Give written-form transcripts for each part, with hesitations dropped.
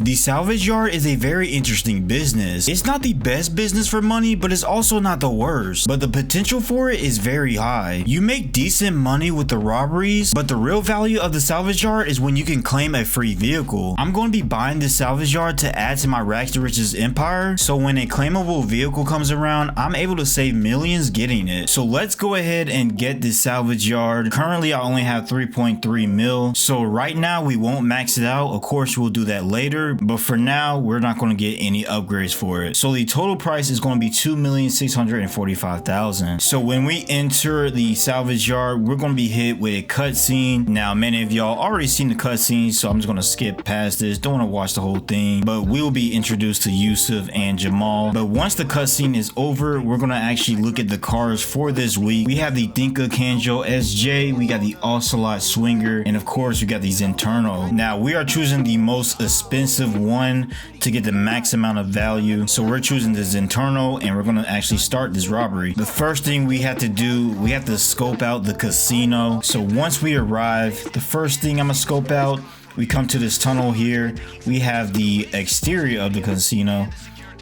The salvage yard is a very interesting business. It's not the best business for money, but it's also not the worst. But the potential for it is very high. You make decent money with the robberies, but the real value of the salvage yard is when you can claim a free vehicle. I'm going to be buying this salvage yard to add to my rags to riches empire, so when a claimable vehicle comes around, I'm able to save millions getting it. So let's go ahead and get this salvage yard. Currently I only have 3.3 mil, so right now we won't max it out. Of course we'll do that later, but for now we're not going to get any upgrades for it. So the total price is going to be 2,645,000. So when we enter the salvage yard, we're going to be hit with a cutscene. Now many of y'all already seen the cutscene, so I'm just going to skip past this. Don't want to watch the whole thing, but we'll be introduced to Yusuf and Jamal. But once the cutscene is over, we're going to actually look at the cars for this week. We have the Dinka Kanjo SJ, we got the Ocelot Swinger, and of course we got these internal. Now we are choosing the most expensive one to get the max amount of value, so we're choosing this internal and we're going to actually start this robbery. The first thing we have to do, we have to scope out the casino. So once we arrive, the first thing I'm gonna scope out, we come to this tunnel here. We have the exterior of the casino. I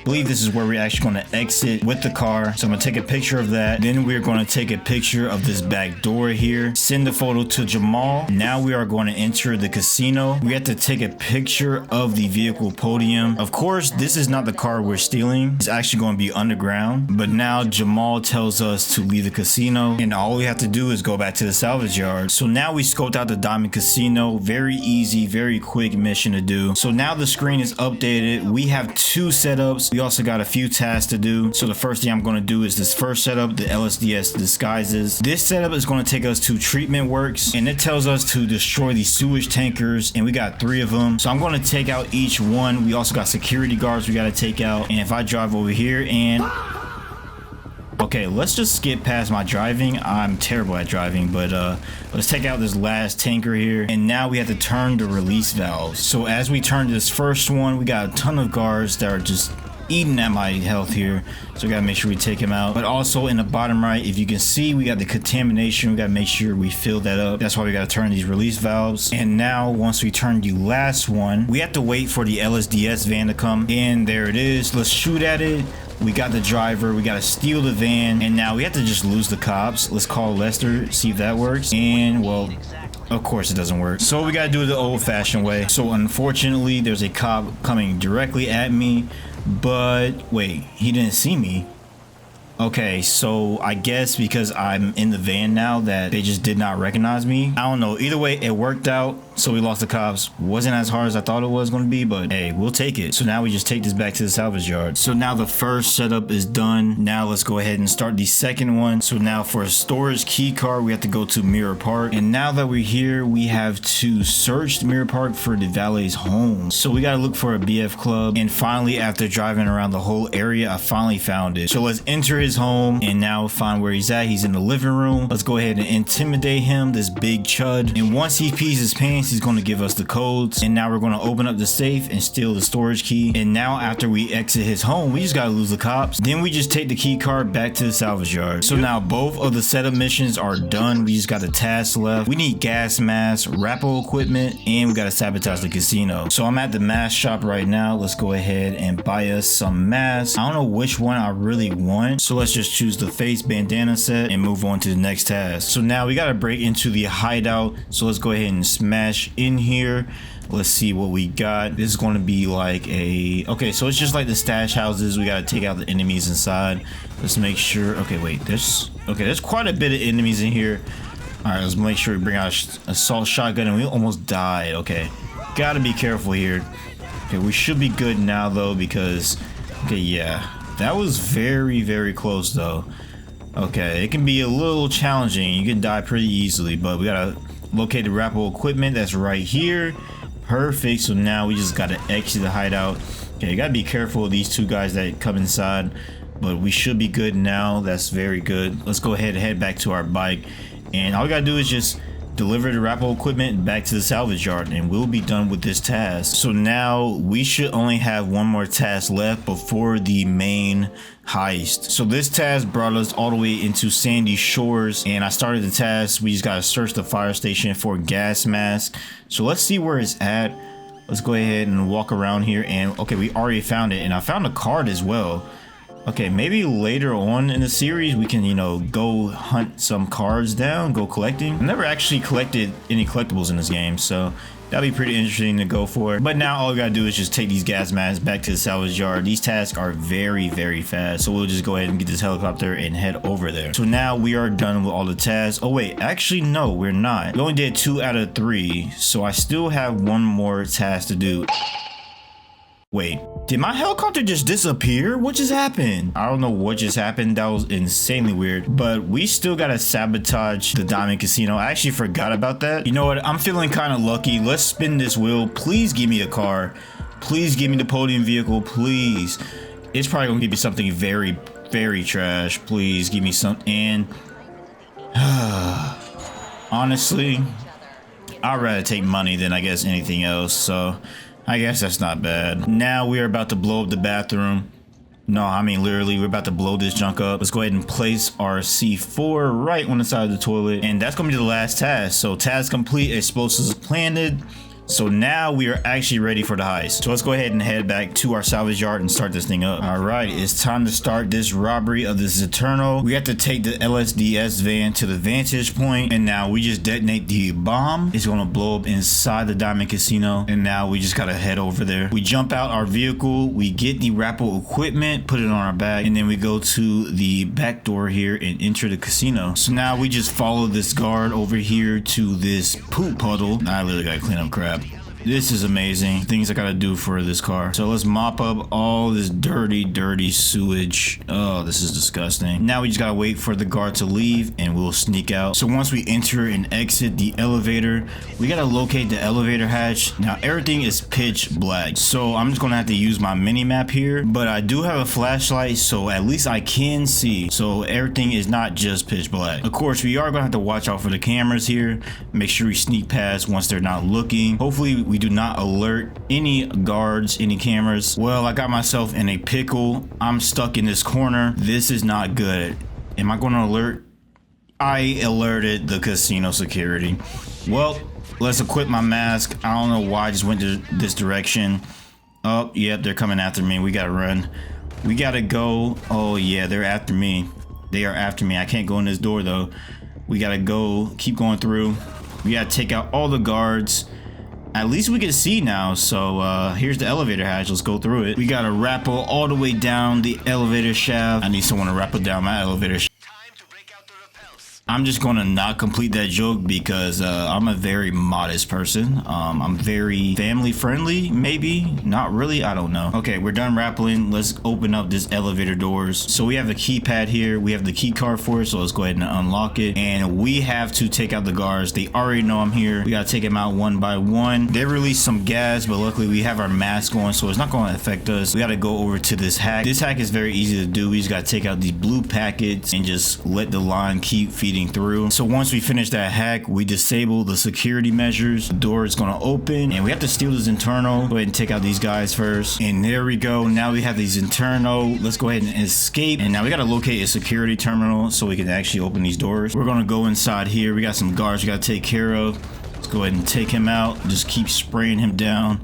believe this is where we're actually going to exit with the car. So I'm going to take a picture of that. Then we're going to take a picture of this back door here. Send the photo to Jamal. Now we are going to enter the casino. We have to take a picture of the vehicle podium. Of course, this is not the car we're stealing. It's actually going to be underground. But now Jamal tells us to leave the casino. And all we have to do is go back to the salvage yard. So now we scoped out the Diamond Casino. Very easy, very quick mission to do. So now the screen is updated. We have two setups. We also got a few tasks to do. So the first thing I'm going to do is this first setup, the LSDS disguises. This setup is going to take us to treatment works, and it tells us to destroy the sewage tankers, and we got 3 of them. So I'm going to take out each one. We also got security guards we got to take out. And if I drive over here and okay, let's just skip past my driving. I'm terrible at driving, but let's take out this last tanker here. And now we have to turn the release valves. So as we turn this first one, we got a ton of guards that are just eating at my health here, so we gotta make sure we take him out. But also in the bottom right, if you can see, we got the contamination. We gotta make sure we fill that up. That's why we gotta turn these release valves. And now once we turn the last one, we have to wait for the LSDS van to come, and there it is. Let's shoot at it. We got the driver, we gotta steal the van, and now we have to just lose the cops. Let's call Lester, see if that works. And well, of course it doesn't work. So we gotta do it the old-fashioned way. So unfortunately, there's a cop coming directly at me. But wait, he didn't see me. Okay, so I guess because I'm in the van now that they just did not recognize me. I don't know. Either way, it worked out. So we lost the cops. Wasn't as hard as I thought it was going to be, but hey, we'll take it. So now we just take this back to the salvage yard. So now the first setup is done. Now let's go ahead and start the second one. So now for a storage key card, we have to go to Mirror Park. And now that we're here, we have to search Mirror Park for the valet's home. So we got to look for a BF club. And finally, after driving around the whole area, I finally found it. So let's enter his home and now find where he's at. He's in the living room. Let's go ahead and intimidate him, this big chud. And once he pees his pants, he's going to give us the codes. And now we're going to open up the safe and steal the storage key. And now after we exit his home, we just got to lose the cops. Then we just take the key card back to the salvage yard. So now both of the setup missions are done. We just got the tasks left. We need gas masks, rappel equipment, and we got to sabotage the casino. So I'm at the mask shop right now. Let's go ahead and buy us some masks. I don't know which one I really want, so let's just choose the face bandana set and move on to the next task. So now we got to break into the hideout. So let's go ahead and smash in here. Let's see what we got. This is going to be like a, okay, so it's just like the stash houses. We got to take out the enemies inside. Let's make sure. Okay, wait, there's quite a bit of enemies in here. All right, let's make sure we bring out assault shotgun, and we almost died. Okay, gotta be careful here. Okay, we should be good now though, because okay, yeah, that was very, very close though. Okay, it can be a little challenging. You can die pretty easily, but we gotta locate the rappel equipment that's right here. Perfect. So now we just gotta exit the hideout. Okay, you gotta be careful of these two guys that come inside, but we should be good now. That's very good. Let's go ahead and head back to our bike, and all we gotta do is just deliver the rappel equipment back to the salvage yard, and we'll be done with this task. So now we should only have one more task left before the main heist. So this task brought us all the way into Sandy Shores, and I started the task. We just gotta search the fire station for gas mask. So let's see where it's at. Let's go ahead and walk around here. And okay, we already found it, and I found a card as well. Okay, maybe later on in the series we can, you know, go hunt some cards down, go collecting. I've never actually collected any collectibles in this game, so that'll be pretty interesting to go for. But now all we gotta do is just take these gas masks back to the salvage yard. These tasks are very, very fast, so we'll just go ahead and get this helicopter and head over there. So now we are done with all the tasks. Oh wait, actually no, we're not. We only did 2 out of 3, so I still have 1 more task to do. Wait, did my helicopter just disappear? What just happened? I don't know what just happened. That was insanely weird. But we still gotta sabotage the Diamond Casino. I actually forgot about that. You know what? I'm feeling kind of lucky. Let's spin this wheel. Please give me a car. Please give me the podium vehicle. Please. It's probably gonna give me something very, very trash. Please give me something. And honestly, I'd rather take money than I guess anything else. So I guess that's not bad. Now we are about to blow up the bathroom. No, I mean literally, we're about to blow this junk up. Let's go ahead and place our C4 right on the side of the toilet. And that's gonna be the last task. So task complete, explosives planted. So now we are actually ready for the heist. So let's go ahead and head back to our salvage yard and start this thing up. All right, it's time to start this robbery of this Eternal. We have to take the LSDS van to the vantage point, and now we just detonate the bomb. It's gonna blow up inside the Diamond Casino, and now we just gotta head over there. We jump out our vehicle, we get the Rappel equipment, put it on our back, and then we go to the back door here and enter the casino. So now we just follow this guard over here to this poop puddle. I literally gotta clean up crap. This is amazing. Things I gotta do for this car. So let's mop up all this dirty sewage. Oh, this is disgusting. Now we just gotta wait for the guard to leave and we'll sneak out. So once we enter and exit the elevator, we gotta locate the elevator hatch. Now everything is pitch black. So I'm just gonna have to use my mini map here, but I do have a flashlight, so at least I can see. So everything is not just pitch black. Of course, we are gonna have to watch out for the cameras here. Make sure we sneak past once they're not looking. Hopefully we do not alert any guards, any cameras. Well, I got myself in a pickle. I'm stuck in this corner. This is not good. Am I going to alert? I alerted the casino security. Well, let's equip my mask. I don't know why I just went to this direction. Oh, yep, they're coming after me. We gotta run. We gotta go. Oh yeah, they're after me. They are after me. I can't go in this door though. We gotta go, keep going through. We gotta take out all the guards. At least we can see now. So here's the elevator hatch. Let's go through it. We got a rappel all the way down the elevator shaft. I need someone to rappel down my elevator shaft. I'm just gonna not complete that joke because I'm a very modest person. I'm very family friendly, maybe not really, I don't know. Okay, we're done rappelling. Let's open up this elevator doors. So we have a keypad here, we have the key card for it, so let's go ahead and unlock it. And we have to take out the guards. They already know I'm here. We gotta take them out one by one. They released some gas, but luckily we have our mask on, so it's not gonna affect us. We gotta go over to this hack. This hack is very easy to do. We just gotta take out these blue packets and just let the line keep feeding through. So once we finish that hack, we disable the security measures. The door is going to open and we have to steal this internal. Go ahead and take out these guys first. And there we go. Now we have these internal. Let's go ahead and escape. And now we got to locate a security terminal so we can actually open these doors. We're going to go inside here. We got some guards we got to take care of. Let's go ahead and take him out. Just keep spraying him down.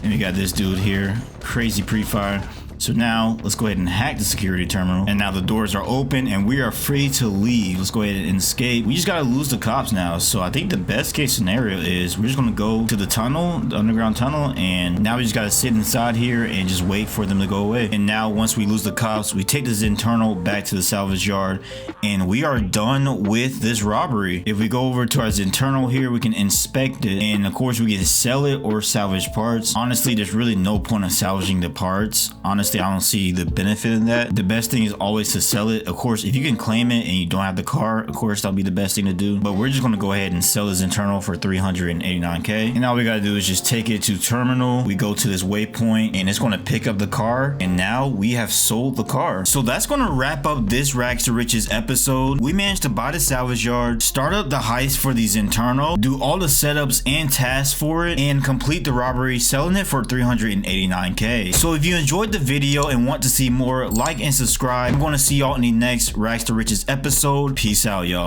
And we got this dude here. Crazy pre-fire. So now let's go ahead and hack the security terminal. And now the doors are open and we are free to leave. Let's go ahead and escape. We just got to lose the cops now. So I think the best case scenario is we're just going to go to the tunnel, the underground tunnel. And now we just got to sit inside here and just wait for them to go away. And now once we lose the cops, we take this internal back to the salvage yard and we are done with this robbery. If we go over to our internal here, we can inspect it. And of course we can sell it or salvage parts. Honestly, there's really no point in salvaging the parts. Honestly, I don't see the benefit in that. The best thing is always to sell it. Of course, if you can claim it and you don't have the car, of course, that'll be the best thing to do. But we're just going to go ahead and sell this internal for 389K. And all we got to do is just take it to terminal. We go to this waypoint and it's going to pick up the car. And now we have sold the car. So that's going to wrap up this Rags to Riches episode. We managed to buy the salvage yard, start up the heist for these internal, do all the setups and tasks for it, and complete the robbery, selling it for 389K. So if you enjoyed the video and want to see more, like and subscribe. I'm going to see y'all in the next Rags to Riches episode. Peace out, y'all.